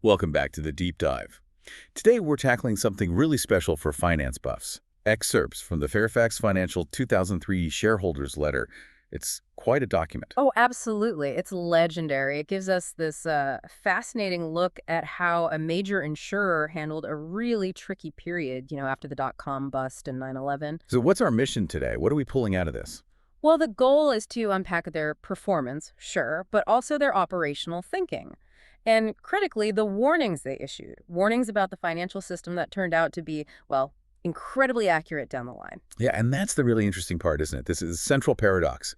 Welcome back to the Deep Dive. Today we're tackling something really special for finance buffs. Excerpts from the Fairfax Financial 2003 Shareholders letter. It's quite a document. Oh, absolutely. It's legendary. It gives us this fascinating look at how a major insurer handled a really tricky period, after the dot-com bust and 9/11. So what's our mission today? What are we pulling out of this? Well, the goal is to unpack their performance, sure, but also their operational thinking. And critically, the warnings they issued. Warnings about the financial system that turned out to be, well, incredibly accurate down the line. Yeah, and that's the really interesting part, isn't it? This is a central paradox.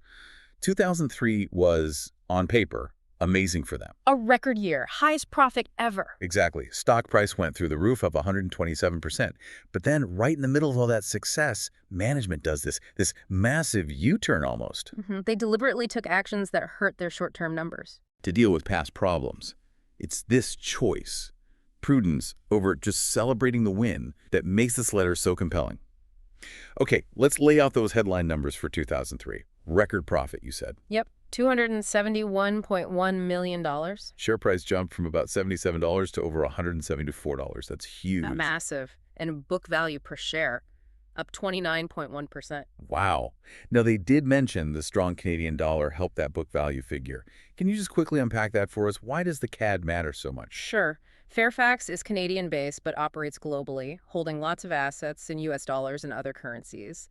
2003 was, on paper, amazing for them. A record year, highest profit ever. Exactly. Stock price went through the roof up 127%. But then right in the middle of all that success, management does this massive U-turn almost. They deliberately took actions that hurt their short-term numbers. To deal with past problems. It's this choice, prudence over just celebrating the win, that makes this letter so compelling. Okay, let's lay out those headline numbers for 2003. Record profit, you said. Yep, $271.1 million. Share price jumped from about $77 to over $174. That's huge. Massive. And book value per share, up 29.1%. Wow. Now, they did mention the strong Canadian dollar helped that book value figure. Can you just quickly unpack that for us? Why does the CAD matter so much? Sure. Fairfax is Canadian-based but operates globally, holding lots of assets in U.S. dollars and other currencies.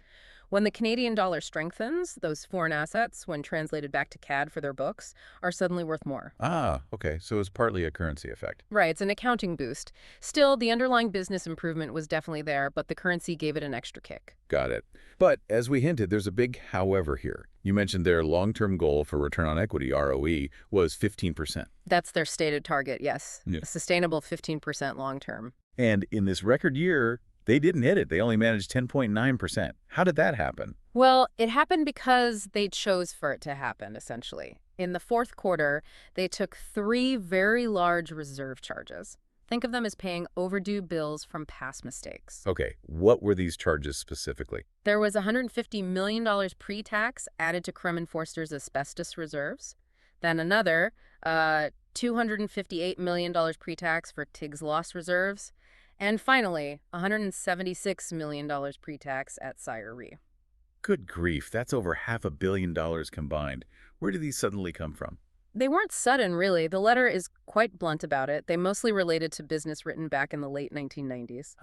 When the Canadian dollar strengthens, those foreign assets, when translated back to CAD for their books, are suddenly worth more. Ah, okay. So it's partly a currency effect. Right, it's an accounting boost. Still, the underlying business improvement was definitely there, but the currency gave it an extra kick. Got it. But as we hinted, there's a big however here. You mentioned their long-term goal for return on equity, ROE, was 15%. That's their stated target, yes. Yeah. A sustainable 15% long-term. And in this record year, they didn't hit it. They only managed 10.9%. How did that happen? Well, it happened because they chose for it to happen, essentially. In the fourth quarter, they took 3 very large reserve charges. Think of them as paying overdue bills from past mistakes. Okay, what were these charges specifically? There was $150 million pre-tax added to Crum & Forster's asbestos reserves. Then another $258 million pre-tax for TIG's loss reserves. And finally, $176 million pre-tax at Sire Re. Good grief, that's over $500 million combined. Where did these suddenly come from? They weren't sudden, really. The letter is quite blunt about it. They mostly related to business written back in the late 1990s.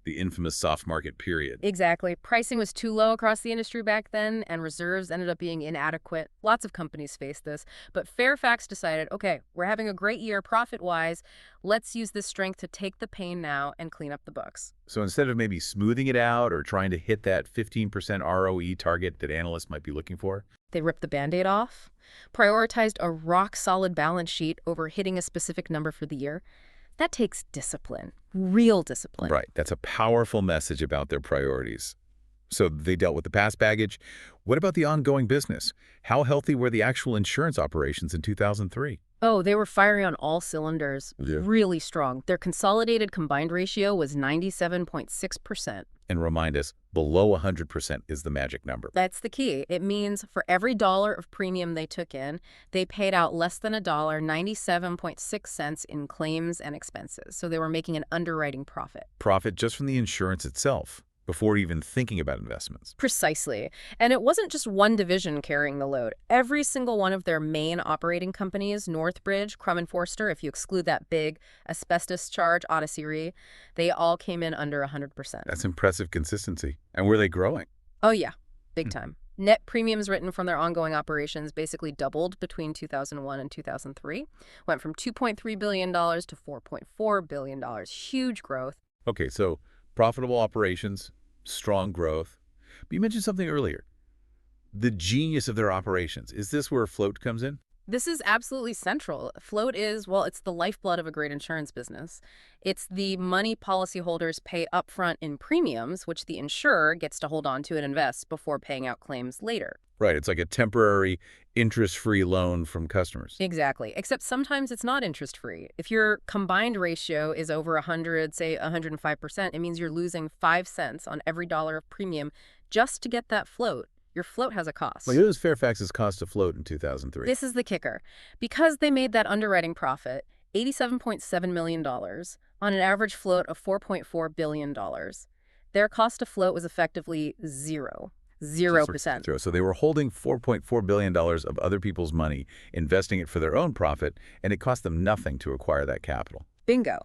The infamous soft market period. Exactly. Pricing was too low across the industry back then, and reserves ended up being inadequate. Lots of companies faced this. But Fairfax decided, okay, we're having a great year profit-wise. Let's use this strength to take the pain now and clean up the books. So instead of maybe smoothing it out or trying to hit that 15% ROE target that analysts might be looking for, they ripped the Band-Aid off, prioritized a rock-solid balance sheet over hitting a specific number for the year. That takes discipline, real discipline. Right. That's a powerful message about their priorities. So they dealt with the past baggage. What about the ongoing business? How healthy were the actual insurance operations in 2003? Oh, they were firing on all cylinders. Yeah. Really strong. Their consolidated combined ratio was 97.6%. And remind us, below 100% is the magic number. That's the key. It means for every dollar of premium they took in, they paid out less than $1, 97.6 cents in claims and expenses. So they were making an underwriting profit. Profit just from the insurance itself, before even thinking about investments. Precisely. And it wasn't just one division carrying the load. Every single one of their main operating companies, Northbridge, Crum & Forster, if you exclude that big asbestos charge, Odyssey Re, they all came in under 100%. That's impressive consistency. And were they growing? Oh, yeah. Big time. Net premiums written from their ongoing operations basically doubled between 2001 and 2003. Went from $2.3 billion to $4.4 billion. Huge growth. Okay, so profitable operations, strong growth. But you mentioned something earlier. The genius of their operations. Is this where float comes in? This is absolutely central. Float is, well, it's the lifeblood of a great insurance business. It's the money policyholders pay upfront in premiums, which the insurer gets to hold on to and invest before paying out claims later. Right, it's like a temporary interest-free loan from customers. Exactly, except sometimes it's not interest-free. If your combined ratio is over 100, say 105%, it means you're losing 5 cents on every dollar of premium just to get that float. Your float has a cost. Well, what was Fairfax's cost to float in 2003? This is the kicker. Because they made that underwriting profit, $87.7 million on an average float of $4.4 billion. Their cost to float was effectively zero. 0%. So they were holding $4.4 billion of other people's money, investing it for their own profit, and it cost them nothing to acquire that capital. Bingo.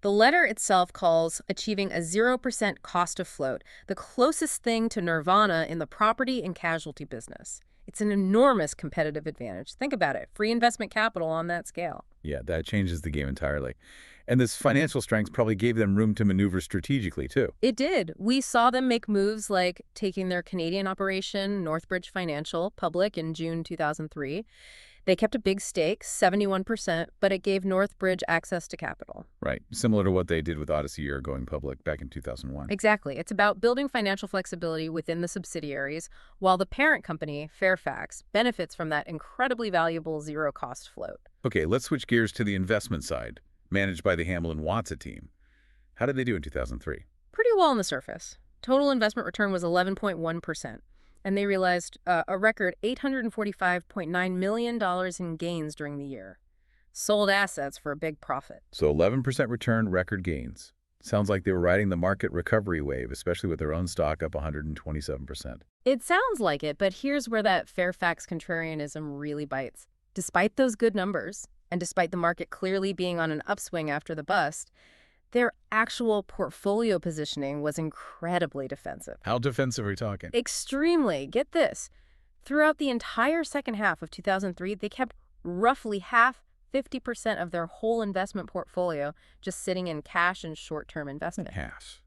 The letter itself calls achieving a 0% cost of float the closest thing to nirvana in the property and casualty business. It's an enormous competitive advantage. Think about it. Free investment capital on that scale. Yeah, that changes the game entirely. And this financial strength probably gave them room to maneuver strategically, too. It did. We saw them make moves like taking their Canadian operation, Northbridge Financial, public in June 2003. They kept a big stake, 71%, but it gave Northbridge access to capital. Right. Similar to what they did with Odyssey Air going public back in 2001. Exactly. It's about building financial flexibility within the subsidiaries, while the parent company, Fairfax, benefits from that incredibly valuable zero-cost float. Okay, let's switch gears to the investment side, managed by the Hamlin-Watsa team. How did they do in 2003? Pretty well on the surface. Total investment return was 11.1%. And they realized a record $845.9 million in gains during the year. Sold assets for a big profit. So 11% return, record gains. Sounds like they were riding the market recovery wave, especially with their own stock up 127%. It sounds like it, but here's where that Fairfax contrarianism really bites. Despite those good numbers, and despite the market clearly being on an upswing after the bust, their actual portfolio positioning was incredibly defensive. How defensive are we talking? Extremely. Get this. Throughout the entire second half of 2003, they kept roughly half, 50% of their whole investment portfolio just sitting in cash and short-term investment. Cash.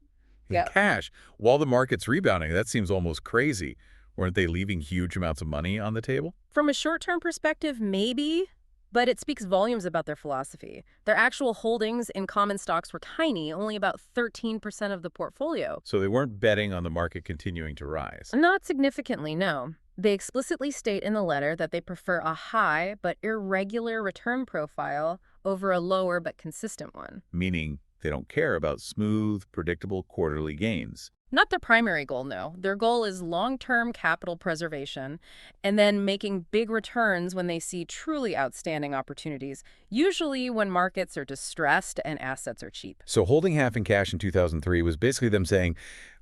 Yep. Cash. While the market's rebounding, that seems almost crazy. Weren't they leaving huge amounts of money on the table? From a short-term perspective, maybe. But it speaks volumes about their philosophy. Their actual holdings in common stocks were tiny, only about 13% of the portfolio. So they weren't betting on the market continuing to rise. Not significantly, no. They explicitly state in the letter that they prefer a high but irregular return profile over a lower but consistent one. Meaning they don't care about smooth, predictable quarterly gains. Not their primary goal, no. Their goal is long-term capital preservation and then making big returns when they see truly outstanding opportunities, usually when markets are distressed and assets are cheap. So holding half in cash in 2003 was basically them saying,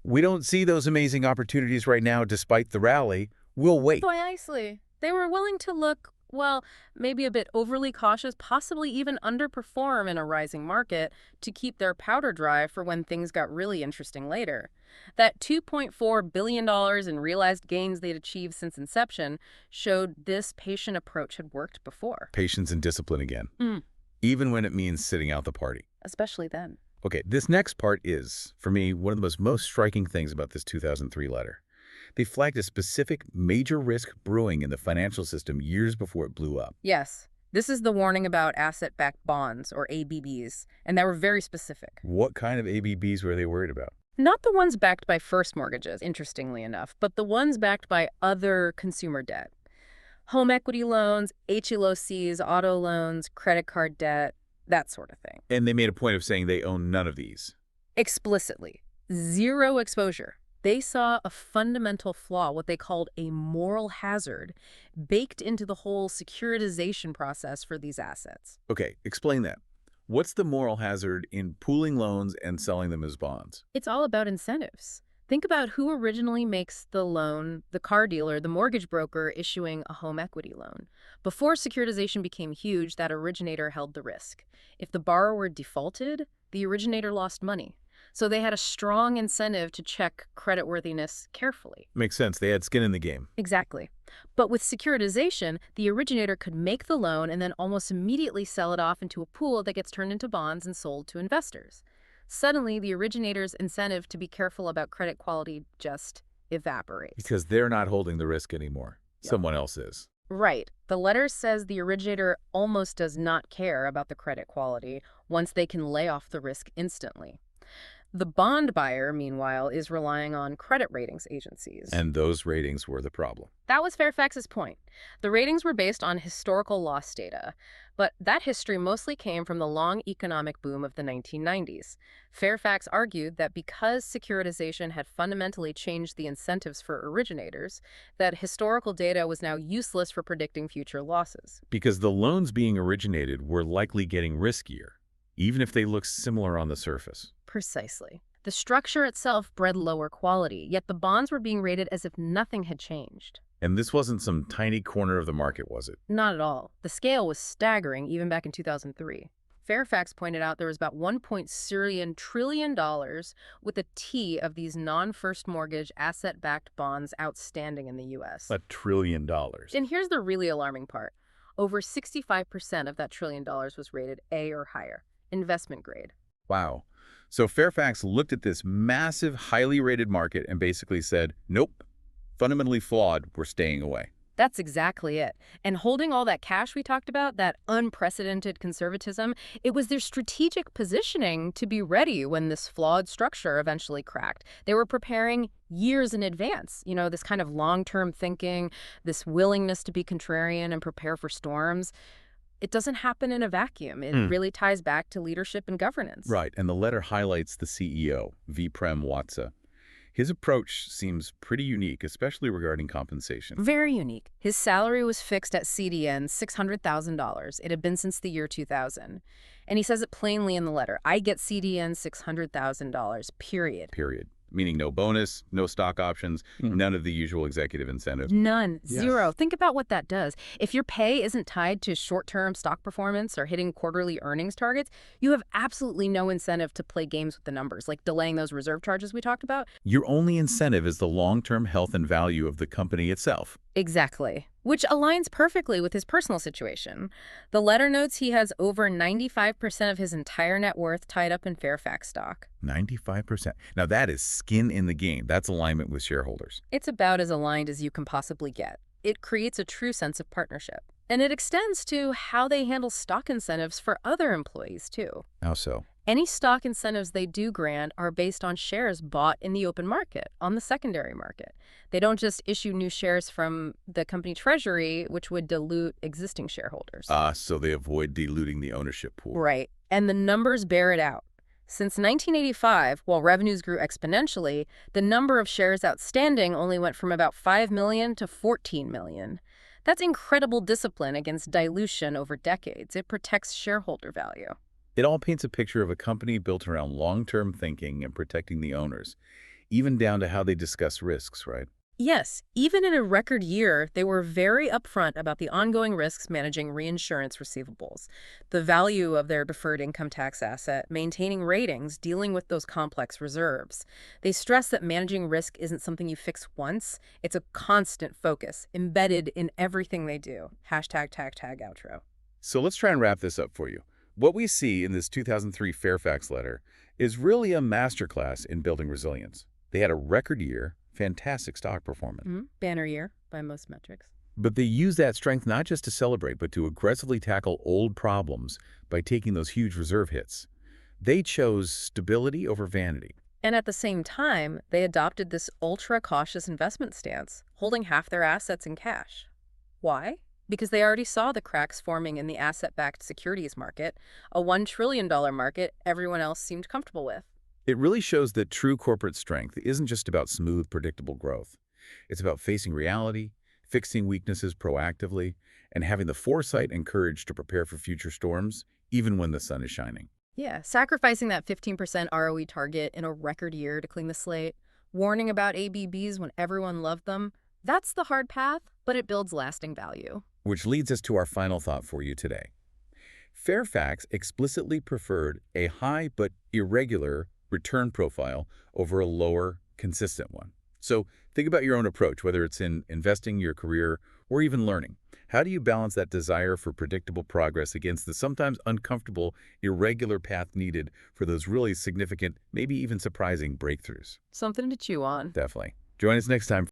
we don't see those amazing opportunities right now despite the rally. We'll wait. Precisely. They were willing to look, well, maybe a bit overly cautious, possibly even underperform in a rising market to keep their powder dry for when things got really interesting later. That $2.4 billion in realized gains they'd achieved since inception showed this patient approach had worked before. Patience and discipline again. Even when it means sitting out the party. Especially then. Okay, this next part is, for me, one of the most striking things about this 2003 letter. They flagged a specific major risk brewing in the financial system years before it blew up. Yes. This is the warning about asset-backed bonds, or ABBs, and they were very specific. What kind of ABBs were they worried about? Not the ones backed by first mortgages, interestingly enough, but the ones backed by other consumer debt. Home equity loans, HELOCs, auto loans, credit card debt, that sort of thing. And they made a point of saying they own none of these. Explicitly. Zero exposure. They saw a fundamental flaw, what they called a moral hazard, baked into the whole securitization process for these assets. Okay, explain that. What's the moral hazard in pooling loans and selling them as bonds? It's all about incentives. Think about who originally makes the loan, the car dealer, the mortgage broker issuing a home equity loan. Before securitization became huge, that originator held the risk. If the borrower defaulted, the originator lost money. So they had a strong incentive to check creditworthiness carefully. Makes sense. They had skin in the game. Exactly. But with securitization, the originator could make the loan and then almost immediately sell it off into a pool that gets turned into bonds and sold to investors. Suddenly, the originator's incentive to be careful about credit quality just evaporates. Because they're not holding the risk anymore. Yep. Someone else is. Right. The letter says the originator almost does not care about the credit quality once they can lay off the risk instantly. The bond buyer, meanwhile, is relying on credit ratings agencies. And those ratings were the problem. That was Fairfax's point. The ratings were based on historical loss data, but that history mostly came from the long economic boom of the 1990s. Fairfax argued that because securitization had fundamentally changed the incentives for originators, that historical data was now useless for predicting future losses. Because the loans being originated were likely getting riskier, even if they looked similar on the surface. Precisely. The structure itself bred lower quality, yet the bonds were being rated as if nothing had changed. And this wasn't some tiny corner of the market, was it? Not at all. The scale was staggering even back in 2003. Fairfax pointed out there was about $1.0 trillion with a T of these non-first mortgage asset-backed bonds outstanding in the U.S. $1 trillion. And here's the really alarming part. Over 65% of that $1 trillion was rated A or higher, investment grade. Wow. So Fairfax looked at this massive, highly rated market and basically said, nope, fundamentally flawed, we're staying away. That's exactly it. And holding all that cash we talked about, that unprecedented conservatism, it was their strategic positioning to be ready when this flawed structure eventually cracked. They were preparing years in advance, this kind of long-term thinking, this willingness to be contrarian and prepare for storms. It doesn't happen in a vacuum. It really ties back to leadership and governance. Right, and the letter highlights the CEO, Viprem Watsa. His approach seems pretty unique, especially regarding compensation. Very unique. His salary was fixed at CDN $600,000. It had been since the year 2000. And he says it plainly in the letter. I get CDN $600,000, period. Period. Meaning no bonus, no stock options, none of the usual executive incentives. None. Yes. Zero. Think about what that does. If your pay isn't tied to short-term stock performance or hitting quarterly earnings targets, you have absolutely no incentive to play games with the numbers, like delaying those reserve charges we talked about. Your only incentive is the long-term health and value of the company itself. Exactly. Which aligns perfectly with his personal situation. The letter notes he has over 95% of his entire net worth tied up in Fairfax stock. 95%. Now that is skin in the game. That's alignment with shareholders. It's about as aligned as you can possibly get. It creates a true sense of partnership. And it extends to how they handle stock incentives for other employees, too. How so? Any stock incentives they do grant are based on shares bought in the open market, on the secondary market. They don't just issue new shares from the company treasury, which would dilute existing shareholders. So they avoid diluting the ownership pool. Right. And the numbers bear it out. Since 1985, while revenues grew exponentially, the number of shares outstanding only went from about 5 million to 14 million. That's incredible discipline against dilution over decades. It protects shareholder value. It all paints a picture of a company built around long-term thinking and protecting the owners, even down to how they discuss risks, right? Yes, even in a record year, they were very upfront about the ongoing risks managing reinsurance receivables, the value of their deferred income tax asset, maintaining ratings, dealing with those complex reserves. They stress that managing risk isn't something you fix once. It's a constant focus, embedded in everything they do. Hashtag tag tag outro. So let's try and wrap this up for you. What we see in this 2003 Fairfax letter is really a masterclass in building resilience. They had a record year, fantastic stock performance. Banner year by most metrics. But they use that strength not just to celebrate, but to aggressively tackle old problems by taking those huge reserve hits. They chose stability over vanity. And at the same time, they adopted this ultra-cautious investment stance, holding half their assets in cash. Why? Because they already saw the cracks forming in the asset-backed securities market, a $1 trillion market everyone else seemed comfortable with. It really shows that true corporate strength isn't just about smooth, predictable growth. It's about facing reality, fixing weaknesses proactively, and having the foresight and courage to prepare for future storms, even when the sun is shining. Yeah, sacrificing that 15% ROE target in a record year to clean the slate, warning about ABBs when everyone loved them, that's the hard path, but it builds lasting value. Which leads us to our final thought for you today. Fairfax explicitly preferred a high but irregular return profile over a lower, consistent one. So think about your own approach, whether it's in investing, your career, or even learning. How do you balance that desire for predictable progress against the sometimes uncomfortable, irregular path needed for those really significant, maybe even surprising breakthroughs? Something to chew on. Definitely. Join us next time.